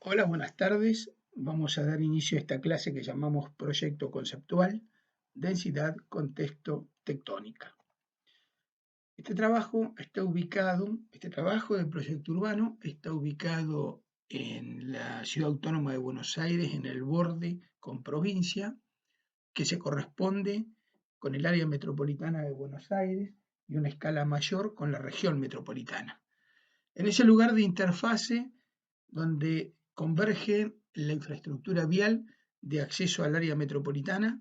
Hola, buenas tardes. Vamos a dar inicio a esta clase que llamamos Proyecto Conceptual, Densidad, Contexto, Tectónica. Este trabajo de proyecto urbano está ubicado en la Ciudad Autónoma de Buenos Aires, en el borde con provincia, que se corresponde con el área metropolitana de Buenos Aires y una escala mayor con la región metropolitana. En ese lugar de interfase donde converge la infraestructura vial de acceso al área metropolitana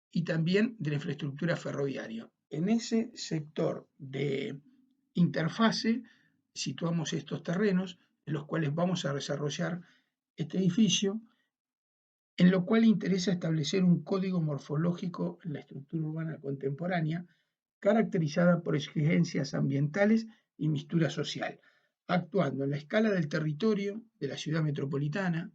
y también de la infraestructura ferroviaria. En ese sector de interfase situamos estos terrenos en los cuales vamos a desarrollar este edificio, en lo cual interesa establecer un código morfológico en la estructura urbana contemporánea, caracterizada por exigencias ambientales y mistura social, actuando en la escala del territorio de la ciudad metropolitana,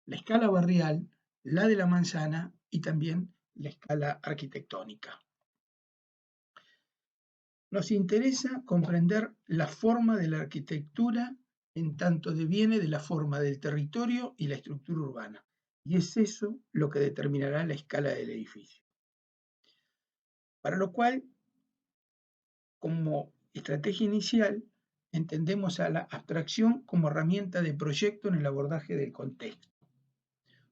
la escala barrial, la de la manzana y también la escala arquitectónica. Nos interesa comprender la forma de la arquitectura en tanto deviene de la forma del territorio y la estructura urbana, y es eso lo que determinará la escala del edificio. Para lo cual, como estrategia inicial, entendemos a la abstracción como herramienta de proyecto en el abordaje del contexto.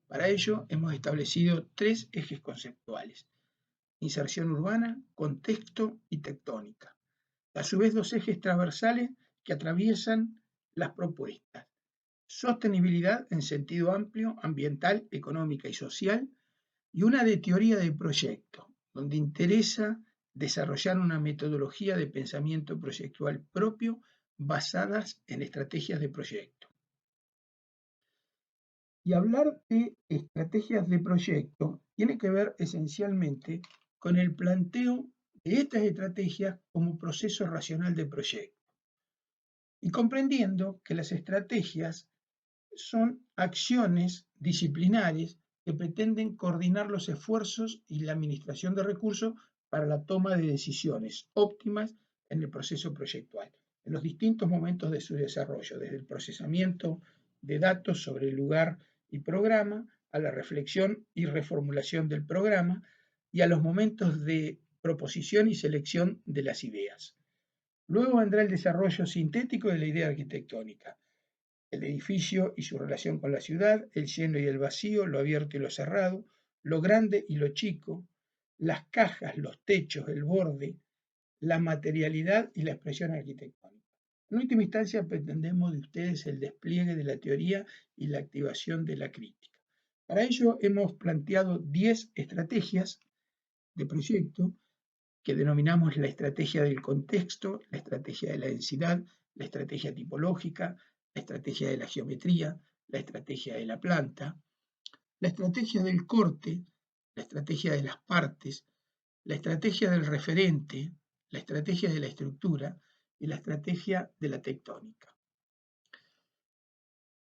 Para ello, hemos establecido tres ejes conceptuales: inserción urbana, contexto y tectónica. A su vez, dos ejes transversales que atraviesan las propuestas: sostenibilidad en sentido amplio, ambiental, económica y social, y una de teoría de proyecto, donde interesa desarrollar una metodología de pensamiento proyectual propio basadas en estrategias de proyecto. Y hablar de estrategias de proyecto tiene que ver esencialmente con el planteo de estas estrategias como proceso racional de proyecto, y comprendiendo que las estrategias son acciones disciplinares que pretenden coordinar los esfuerzos y la administración de recursos para la toma de decisiones óptimas en el proceso proyectual, en los distintos momentos de su desarrollo, desde el procesamiento de datos sobre el lugar y programa, a la reflexión y reformulación del programa y a los momentos de proposición y selección de las ideas. Luego vendrá el desarrollo sintético de la idea arquitectónica, el edificio y su relación con la ciudad, el lleno y el vacío, lo abierto y lo cerrado, lo grande y lo chico, las cajas, los techos, el borde, la materialidad y la expresión arquitectónica. En última instancia, pretendemos de ustedes el despliegue de la teoría y la activación de la crítica. Para ello hemos planteado 10 estrategias de proyecto que denominamos la estrategia del contexto, la estrategia de la densidad, la estrategia tipológica, la estrategia de la geometría, la estrategia de la planta, la estrategia del corte, la estrategia de las partes, la estrategia del referente, la estrategia de la estructura y la estrategia de la tectónica.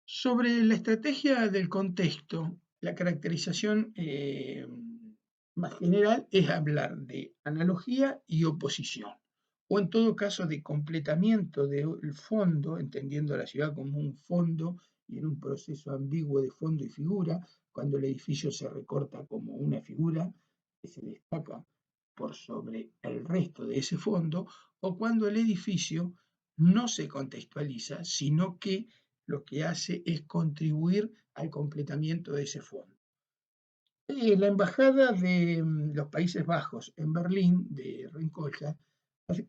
Sobre la estrategia del contexto, la caracterización más general es hablar de analogía y oposición, o en todo caso de completamiento del fondo, entendiendo la ciudad como un fondo y en un proceso ambiguo de fondo y figura, cuando el edificio se recorta como una figura que se destaca por sobre el resto de ese fondo, o cuando el edificio no se contextualiza, sino que lo que hace es contribuir al completamiento de ese fondo. La Embajada de los Países Bajos en Berlín, de Rinkoja,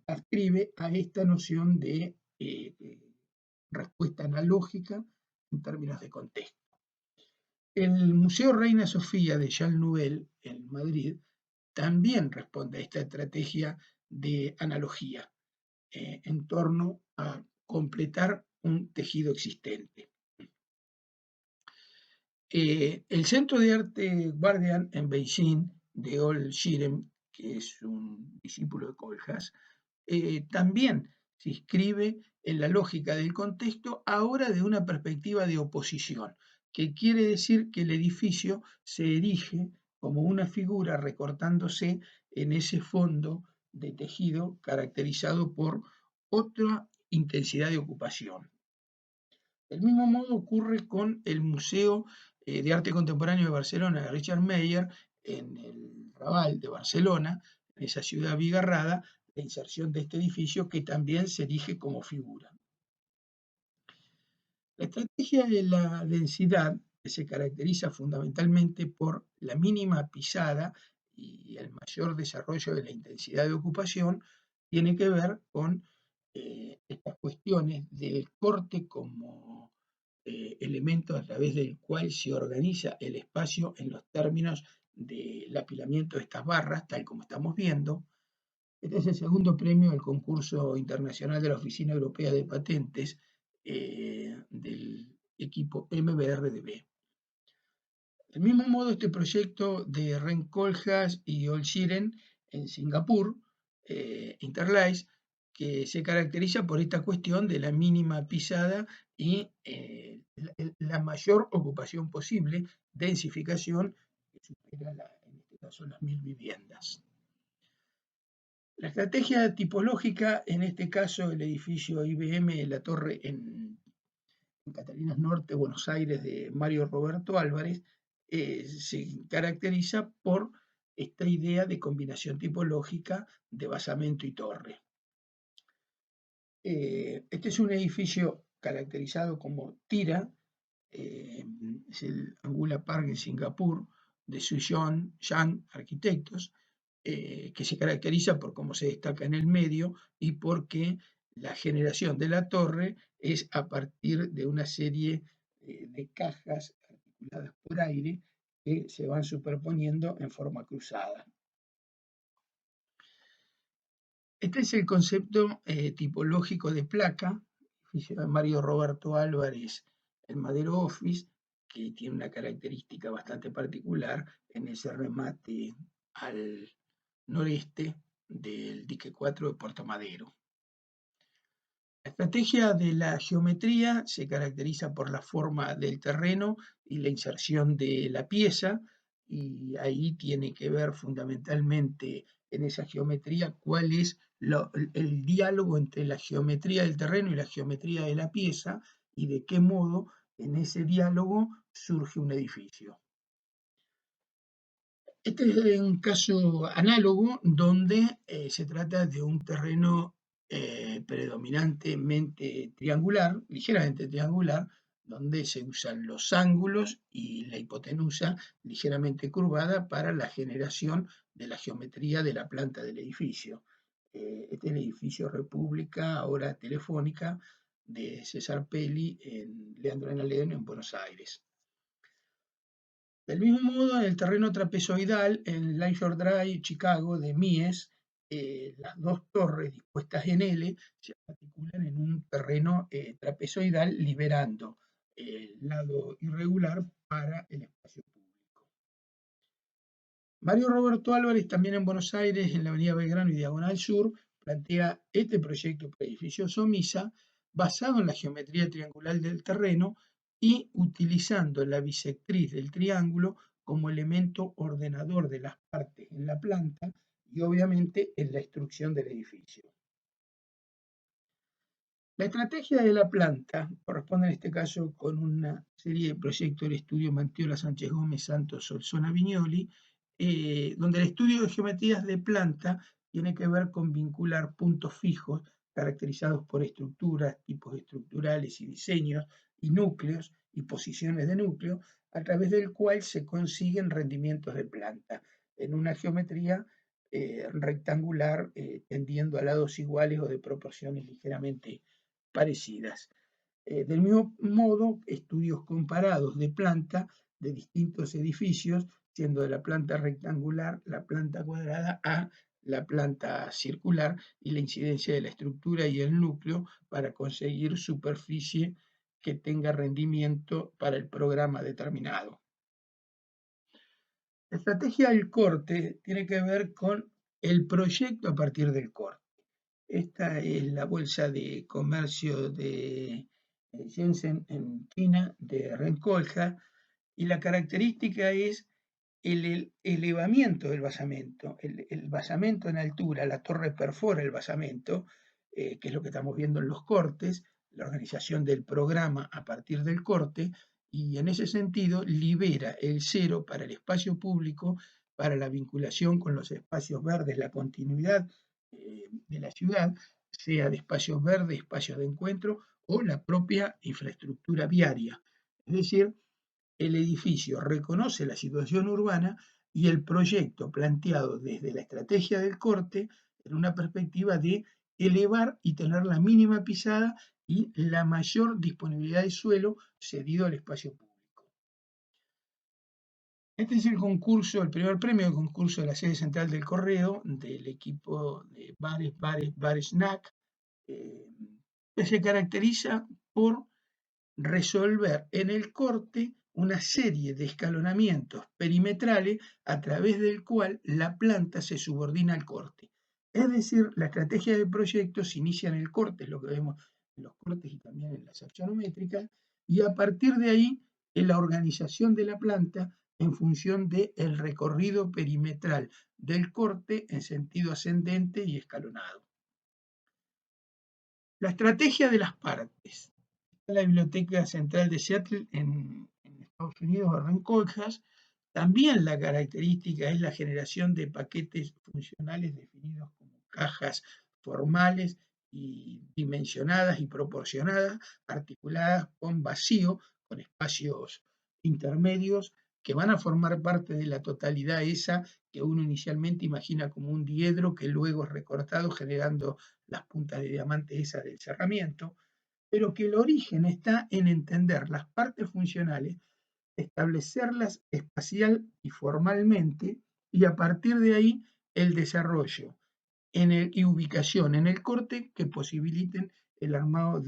adscribe a esta noción de respuesta analógica en términos de contexto. El Museo Reina Sofía de Jean Nouvel, en Madrid, también responde a esta estrategia de analogía en torno a completar un tejido existente. El Centro de Arte Guardian en Beijing, de Ol Shirem, que es un discípulo de Kohlhaas, también se inscribe en la lógica del contexto, ahora de una perspectiva de oposición, que quiere decir que el edificio se erige como una figura recortándose en ese fondo de tejido caracterizado por otra intensidad de ocupación. Del mismo modo ocurre con el Museo de Arte Contemporáneo de Barcelona de Richard Meyer en el Raval de Barcelona, en esa ciudad bigarrada, la inserción de este edificio que también se erige como figura. La estrategia de la densidad, que se caracteriza fundamentalmente por la mínima pisada y el mayor desarrollo de la intensidad de ocupación, tiene que ver con estas cuestiones del corte como elemento a través del cual se organiza el espacio en los términos del apilamiento de estas barras, tal como estamos viendo. Este es el segundo premio del concurso internacional de la Oficina Europea de Patentes del equipo MBRDB. Del mismo modo, este proyecto de Rencoljas y Olshiren en Singapur, Interlace, que se caracteriza por esta cuestión de la mínima pisada y la mayor ocupación posible, densificación, que supera en este caso las 1000 viviendas. La estrategia tipológica, en este caso el edificio IBM La Torre en Catalinas Norte, Buenos Aires, de Mario Roberto Álvarez, se caracteriza por esta idea de combinación tipológica de basamento y torre. Este es un edificio caracterizado como Tira, es el Angula Park en Singapur, de Suyon Yang Arquitectos, que se caracteriza por cómo se destaca en el medio y porque la generación de la torre es a partir de una serie de cajas articuladas por aire que se van superponiendo en forma cruzada. Este es el concepto tipológico de placa, edificio de Mario Roberto Álvarez, el Madero Office, que tiene una característica bastante particular en ese remate al noreste del dique 4 de Puerto Madero. La estrategia de la geometría se caracteriza por la forma del terreno y la inserción de la pieza, y ahí tiene que ver fundamentalmente en esa geometría cuál es el diálogo entre la geometría del terreno y la geometría de la pieza y de qué modo en ese diálogo surge un edificio. Este es un caso análogo donde se trata de un terreno predominantemente triangular, ligeramente triangular, donde se usan los ángulos y la hipotenusa ligeramente curvada para la generación de la geometría de la planta del edificio. Este es el edificio República, ahora Telefónica, de César Pelli en Leandro Alem en Buenos Aires. Del mismo modo, en el terreno trapezoidal, en Lakeshore Drive, Chicago, de Mies, las dos torres dispuestas en L se articulan en un terreno trapezoidal, liberando el lado irregular para el espacio público. Mario Roberto Álvarez, también en Buenos Aires, en la avenida Belgrano y Diagonal Sur, plantea este proyecto para edificio Somisa basado en la geometría triangular del terreno y utilizando la bisectriz del triángulo como elemento ordenador de las partes en la planta y obviamente en la instrucción del edificio. La estrategia de la planta corresponde en este caso con una serie de proyectos del estudio Mantiola Sánchez Gómez Santos Solsona Viñoli, donde el estudio de geometrías de planta tiene que ver con vincular puntos fijos caracterizados por estructuras, tipos estructurales y diseños, y núcleos y posiciones de núcleo, a través del cual se consiguen rendimientos de planta en una geometría rectangular tendiendo a lados iguales o de proporciones ligeramente parecidas. Del mismo modo, estudios comparados de planta de distintos edificios, siendo de la planta rectangular, la planta cuadrada a la planta circular y la incidencia de la estructura y el núcleo para conseguir superficie que tenga rendimiento para el programa determinado. La estrategia del corte tiene que ver con el proyecto a partir del corte. Esta es la bolsa de comercio de Shenzhen en China, de Rencolja, y la característica es el elevamiento del basamento. El basamento en altura, la torre perfora el basamento, que es lo que estamos viendo en los cortes, la organización del programa a partir del corte y en ese sentido libera el cero para el espacio público, para la vinculación con los espacios verdes, la continuidad de la ciudad, sea de espacios verdes, espacios de encuentro o la propia infraestructura viaria. Es decir, el edificio reconoce la situación urbana y el proyecto planteado desde la estrategia del corte en una perspectiva de elevar y tener la mínima pisada y la mayor disponibilidad de suelo cedido al espacio público. Este es el concurso, el primer premio del concurso de la sede central del Correo, del equipo de Bares Snack, que se caracteriza por resolver en el corte una serie de escalonamientos perimetrales a través del cual la planta se subordina al corte. Es decir, la estrategia del proyecto se inicia en el corte, es lo que vemos en los cortes y también en las accionométricas, y a partir de ahí en la organización de la planta en función del recorrido perimetral del corte en sentido ascendente y escalonado. La estrategia de las partes. La Biblioteca Central de Seattle en Estados Unidos, en Colchas. También la característica es la generación de paquetes funcionales definidos como cajas formales y dimensionadas y proporcionadas, articuladas con vacío, con espacios intermedios que van a formar parte de la totalidad esa que uno inicialmente imagina como un diedro que luego es recortado generando las puntas de diamante esas del cerramiento, pero que el origen está en entender las partes funcionales, establecerlas espacial y formalmente, y a partir de ahí el desarrollo y ubicación en el corte que posibiliten el armado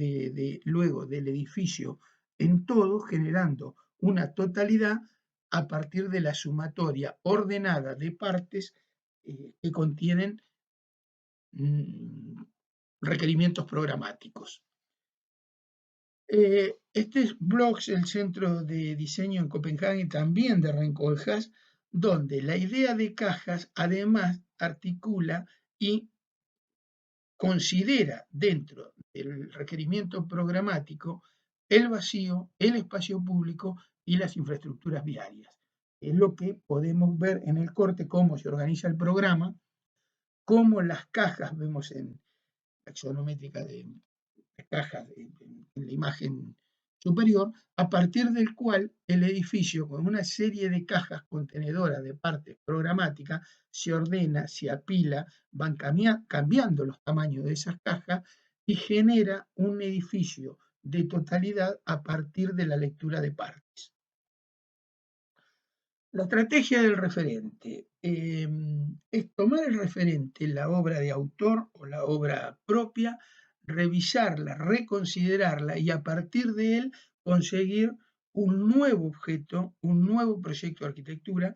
luego del edificio en todo, generando una totalidad a partir de la sumatoria ordenada de partes que contienen requerimientos programáticos. Este es Blocks, el centro de diseño en Copenhague, también de Rencoljas, donde la idea de cajas además articula y considera dentro del requerimiento programático el vacío, el espacio público y las infraestructuras viarias. Es lo que podemos ver en el corte, cómo se organiza el programa, cómo las cajas, vemos en la axonométrica de cajas en la imagen superior, a partir del cual el edificio, con una serie de cajas contenedoras de partes programáticas, se ordena, se apila, van cambiando los tamaños de esas cajas y genera un edificio de totalidad a partir de la lectura de partes. La estrategia del referente es tomar el referente, la obra de autor o la obra propia, revisarla, reconsiderarla y a partir de él conseguir un nuevo objeto, un nuevo proyecto de arquitectura,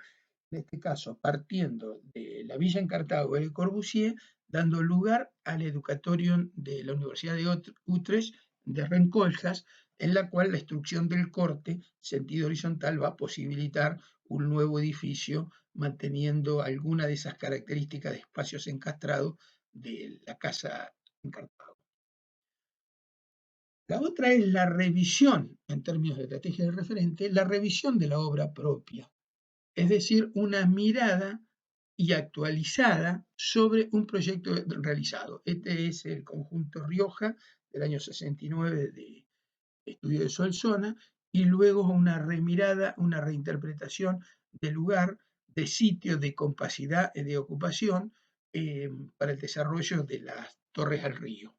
en este caso partiendo de la Villa en Cartago de Le Corbusier, dando lugar al Educatorium de la Universidad de Utrecht de Rencoljas, en la cual la instrucción del corte, sentido horizontal, va a posibilitar un nuevo edificio manteniendo alguna de esas características de espacios encastrados de la casa en Cartago. La otra es la revisión, en términos de estrategia de referente, la revisión de la obra propia, es decir, una mirada y actualizada sobre un proyecto realizado. Este es el conjunto Rioja del año 69 de Estudio de Solsona, y luego una remirada, una reinterpretación del lugar, de sitio, de capacidad de ocupación para el desarrollo de las torres al río.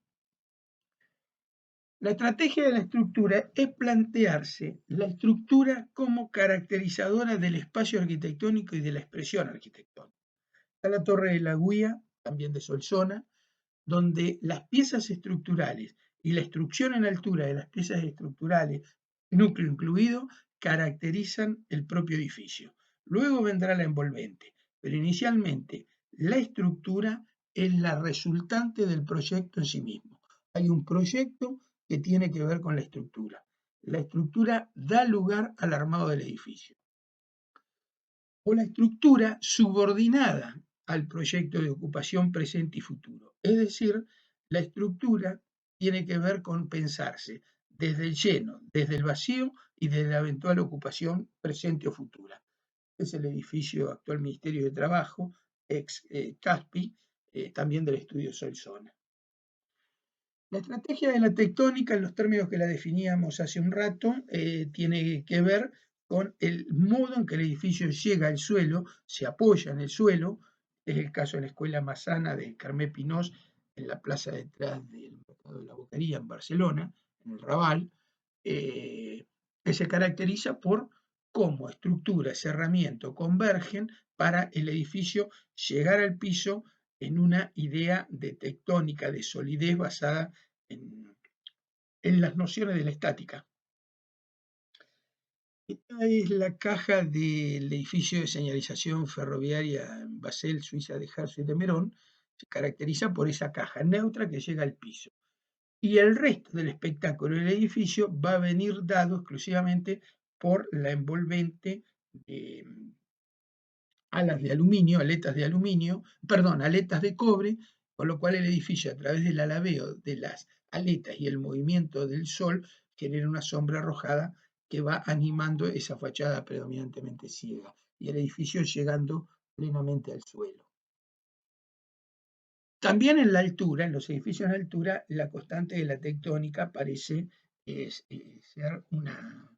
La estrategia de la estructura es plantearse la estructura como caracterizadora del espacio arquitectónico y de la expresión arquitectónica. Está la Torre de la Guía, también de Solsona, donde las piezas estructurales y la instrucción en altura de las piezas estructurales, núcleo incluido, caracterizan el propio edificio. Luego vendrá la envolvente, pero inicialmente la estructura es la resultante del proyecto en sí mismo. Hay un proyecto que tiene que ver con la estructura. La estructura da lugar al armado del edificio. O la estructura subordinada al proyecto de ocupación presente y futuro. Es decir, la estructura tiene que ver con pensarse desde el lleno, desde el vacío y desde la eventual ocupación presente o futura. Es el edificio actual Ministerio de Trabajo, ex CASPI, también del estudio Sol-Zona. La estrategia de la tectónica, en los términos que la definíamos hace un rato, tiene que ver con el modo en que el edificio llega al suelo, se apoya en el suelo. Es el caso de la Escuela Massana de Carmé Pinós, en la plaza detrás del Mercado de la Boquería, en Barcelona, en el Raval, que se caracteriza por cómo estructura, cerramiento convergen para el edificio llegar al piso en una idea de tectónica, de solidez basada en, en las nociones de la estática. Esta es la caja del edificio de señalización ferroviaria en Basel, Suiza de Herzo y de Merón. Se caracteriza por esa caja neutra que llega al piso. Y el resto del espectáculo del edificio va a venir dado exclusivamente por la envolvente de alas de aluminio, aletas de aluminio, perdón, aletas de cobre, con lo cual el edificio, a través del alabeo de las aletas y el movimiento del sol, genera una sombra arrojada que va animando esa fachada predominantemente ciega y el edificio llegando plenamente al suelo. También en la altura, en los edificios en altura, la constante de la tectónica parece ser una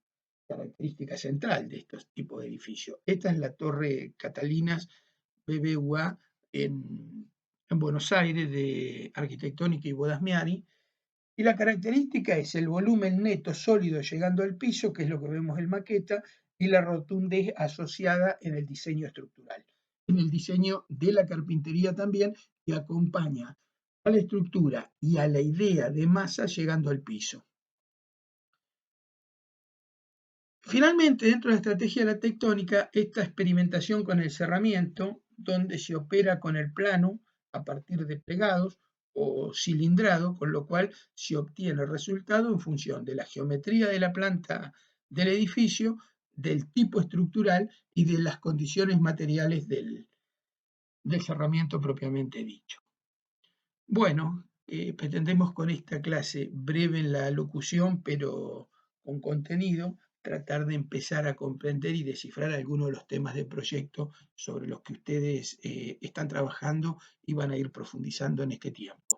característica central de estos tipos de edificios. Esta es la Torre Catalinas BBVA en Buenos Aires, de Arquitectónica y Bodas Miari, y la característica es el volumen neto sólido llegando al piso, que es lo que vemos en maqueta, y la rotundez asociada en el diseño estructural. En el diseño de la carpintería también, que acompaña a la estructura y a la idea de masa llegando al piso. Finalmente, dentro de la estrategia de la tectónica, esta experimentación con el cerramiento, donde se opera con el plano a partir de plegados o cilindrado, con lo cual se obtiene el resultado en función de la geometría de la planta del edificio, del tipo estructural y de las condiciones materiales del cerramiento propiamente dicho. Bueno, pretendemos con esta clase breve en la locución, pero con contenido, tratar de empezar a comprender y descifrar algunos de los temas de proyecto sobre los que ustedes están trabajando y van a ir profundizando en este tiempo.